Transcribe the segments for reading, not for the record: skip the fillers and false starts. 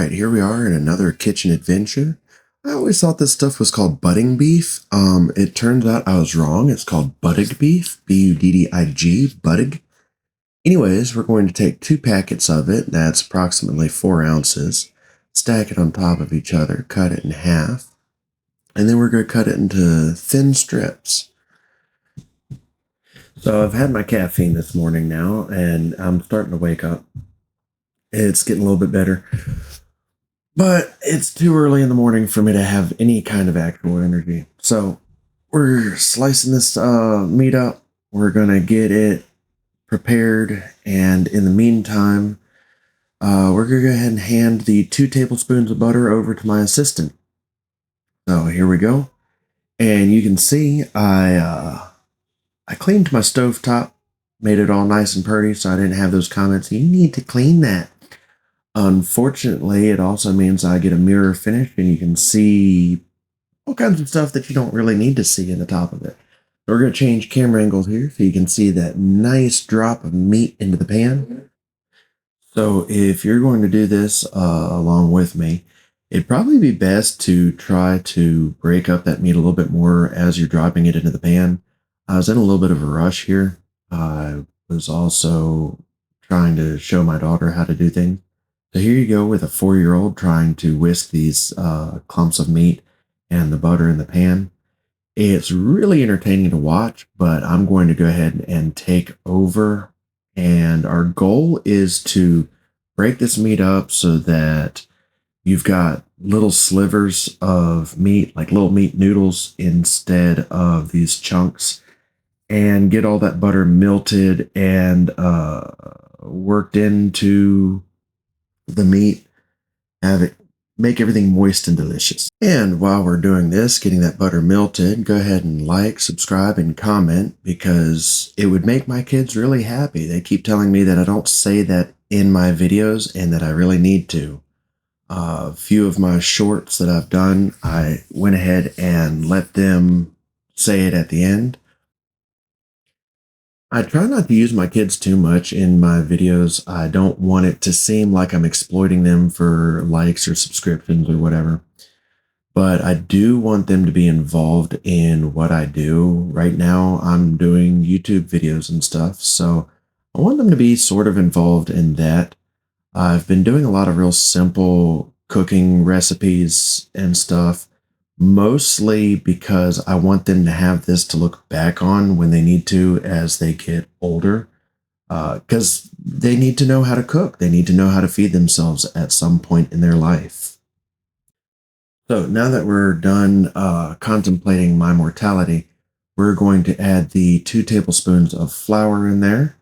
right, here we are in another kitchen adventure. I always thought this stuff was called budding beef. It turns out I was wrong. It's called buddig beef, B-U-D-D-I-G, buddig. Anyways, we're going to take 2 packets of it. That's approximately 4 ounces. Stack it on top of each other, cut it in half, and then we're going to cut it into thin strips. So I've had my caffeine this morning now, and I'm starting to wake up. It's getting a little bit better. But it's too early in the morning for me to have any kind of actual energy. So we're slicing this meat up. We're going to get it prepared. And in the meantime, we're going to go ahead and hand the 2 tablespoons of butter over to my assistant. So here we go. And you can see I cleaned my stovetop, made it all nice and pretty so I didn't have those comments. You need to clean that. Unfortunately, it also means I get a mirror finish and you can see all kinds of stuff that you don't really need to see in the top of it. So we're going to change camera angles here so you can see that nice drop of meat into the pan. So if you're going to do this along with me, it'd probably be best to try to break up that meat a little bit more as you're dropping it into the pan. I was in a little bit of a rush here. I was also trying to show my daughter how to do things. So here you go with a 4-year-old trying to whisk these clumps of meat and the butter in the pan. It's really entertaining to watch, but I'm going to go ahead and take over. And our goal is to break this meat up so that you've got little slivers of meat, like little meat noodles instead of these chunks, and get all that butter melted and worked into the meat, have it make everything moist and delicious. And while we're doing this, getting that butter melted, go ahead and like, subscribe, and comment because it would make my kids really happy. They keep telling me that I don't say that in my videos and that I really need to. A few of my shorts that I've done, I went ahead and let them say it at the end. I try not to use my kids too much in my videos. I don't want it to seem like I'm exploiting them for likes or subscriptions or whatever. But I do want them to be involved in what I do. Right now, I'm doing YouTube videos and stuff, so I want them to be sort of involved in that. I've been doing a lot of real simple cooking recipes and stuff, mostly because I want them to have this to look back on when they need to as they get older, because they need to know how to cook. They need to know how to feed themselves at some point in their life. So now that we're done contemplating my mortality, we're going to add the 2 tablespoons of flour in there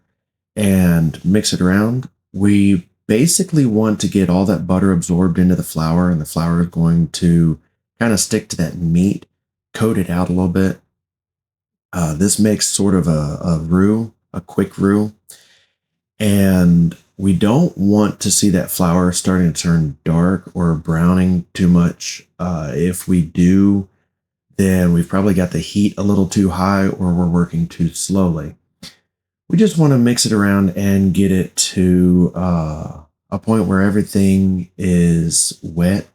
and mix it around. We basically want to get all that butter absorbed into the flour, and the flour is going to kind of stick to that meat, coat it out a little bit. This makes sort of a roux, a quick roux. And we don't want to see that flour starting to turn dark or browning too much. If we do, then we've probably got the heat a little too high or we're working too slowly. We just want to mix it around and get it to a point where everything is wet,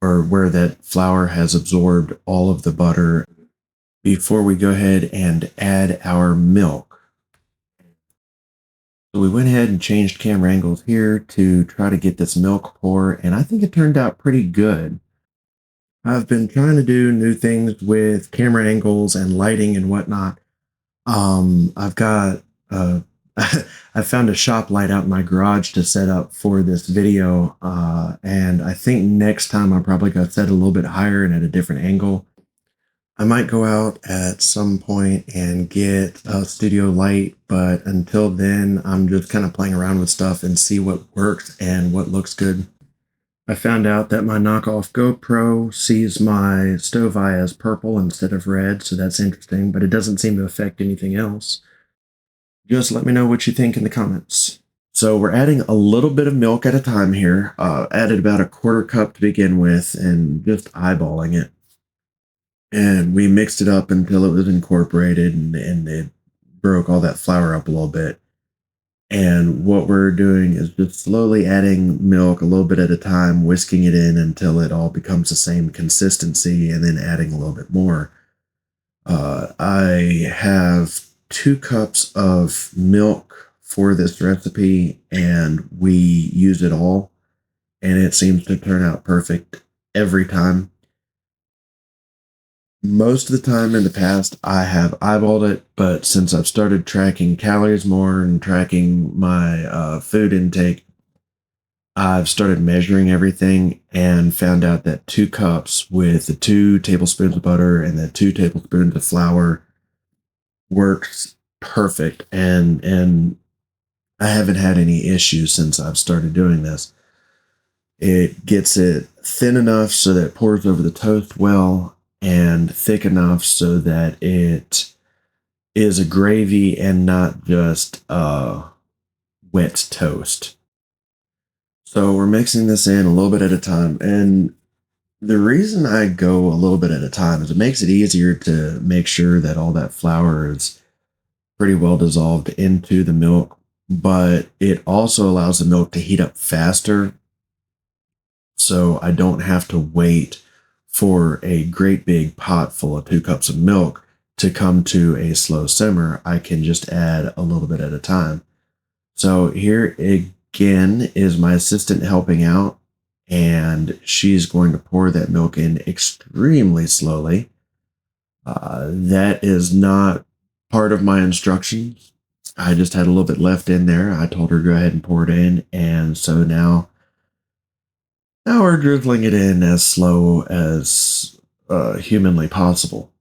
or where that flour has absorbed all of the butter, before we go ahead and add our milk. So we went ahead and changed camera angles here to try to get this milk pour, and I think it turned out pretty good. I've been trying to do new things with camera angles and lighting and whatnot. I've got I found a shop light out in my garage to set up for this video, and I think next time I'm probably going to set it a little bit higher and at a different angle. I might go out at some point and get a studio light, but until then, I'm just kind of playing around with stuff and see what works and what looks good. I found out that my knockoff GoPro sees my stove eye as purple instead of red, so that's interesting, but it doesn't seem to affect anything else. Just let me know what you think in the comments. So we're adding a little bit of milk at a time here. Added about a 1/4 cup to begin with and just eyeballing it. And we mixed it up until it was incorporated and it broke all that flour up a little bit. And what we're doing is just slowly adding milk a little bit at a time, whisking it in until it all becomes the same consistency, and then adding a little bit more. I have 2 cups of milk for this recipe, and we use it all, and it seems to turn out perfect every time. Most of the time in the past, I have eyeballed it, but since I've started tracking calories more and tracking my food intake, I've started measuring everything and found out that 2 cups with the 2 tablespoons of butter and the 2 tablespoons of flour works perfect. And I haven't had any issues since I've started doing this. It gets it thin enough so that it pours over the toast well, and thick enough so that it is a gravy and not just wet toast. So we're mixing this in a little bit at a time. And the reason I go a little bit at a time is it makes it easier to make sure that all that flour is pretty well dissolved into the milk, but it also allows the milk to heat up faster. So I don't have to wait for a great big pot full of 2 cups of milk to come to a slow simmer. I can just add a little bit at a time. So here again is my assistant helping out, and she's going to pour that milk in extremely slowly. That is not part of my instructions. I just had a little bit left in there. I told her to go ahead and pour it in, and so now we're drizzling it in as slow as humanly possible.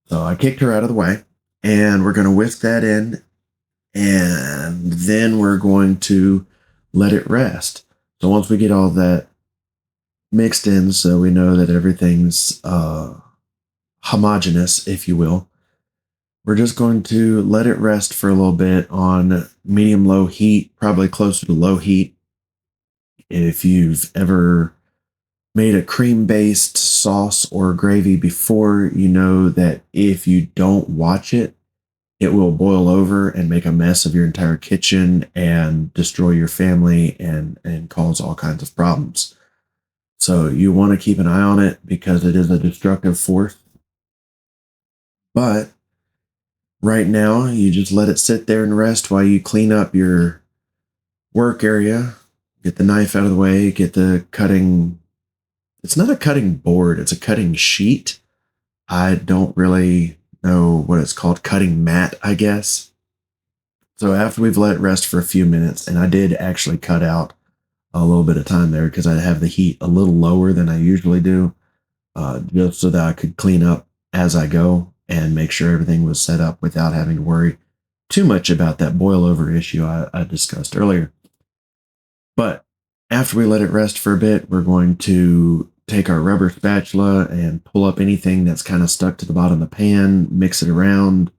So I kicked her out of the way, and we're going to whisk that in, and then we're going to let it rest. So once we get all that mixed in, so we know that everything's homogeneous, if you will, we're just going to let it rest for a little bit on medium-low heat, probably closer to low heat. If you've ever made a cream-based sauce or gravy before, you know that if you don't watch it, it will boil over and make a mess of your entire kitchen and destroy your family and cause all kinds of problems. So you want to keep an eye on it because it is a destructive force. But right now, you just let it sit there and rest while you clean up your work area, get the knife out of the way, get the cutting. It's not a cutting board, it's a cutting sheet. I don't really know what it's called, cutting mat, I guess. So after we've let it rest for a few minutes, and I did actually cut out a little bit of time there because I have the heat a little lower than I usually do, just so that I could clean up as I go and make sure everything was set up without having to worry too much about that boil over issue I discussed earlier. But after we let it rest for a bit, we're going to take our rubber spatula and pull up anything that's kind of stuck to the bottom of the pan, mix it around,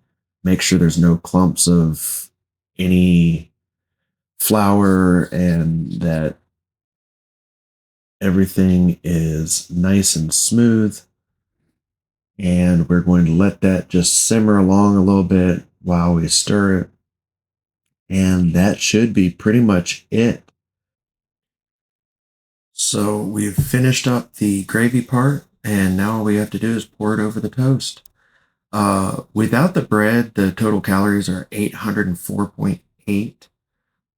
make sure there's no clumps of any flour, and that everything is nice and smooth. And we're going to let that just simmer along a little bit while we stir it. And that should be pretty much it. So we've finished up the gravy part, and now all we have to do is pour it over the toast. Without the bread, the total calories are 804.8.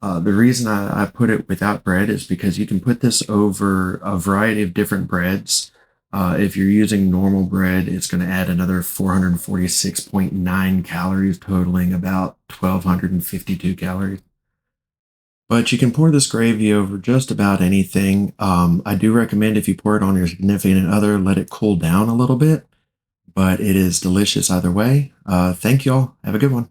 The reason I put it without bread is because you can put this over a variety of different breads. If you're using normal bread, it's going to add another 446.9 calories, totaling about 1,252 calories. But you can pour this gravy over just about anything. I do recommend if you pour it on your significant other, let it cool down a little bit, but it is delicious either way. Thank you all. Have a good one.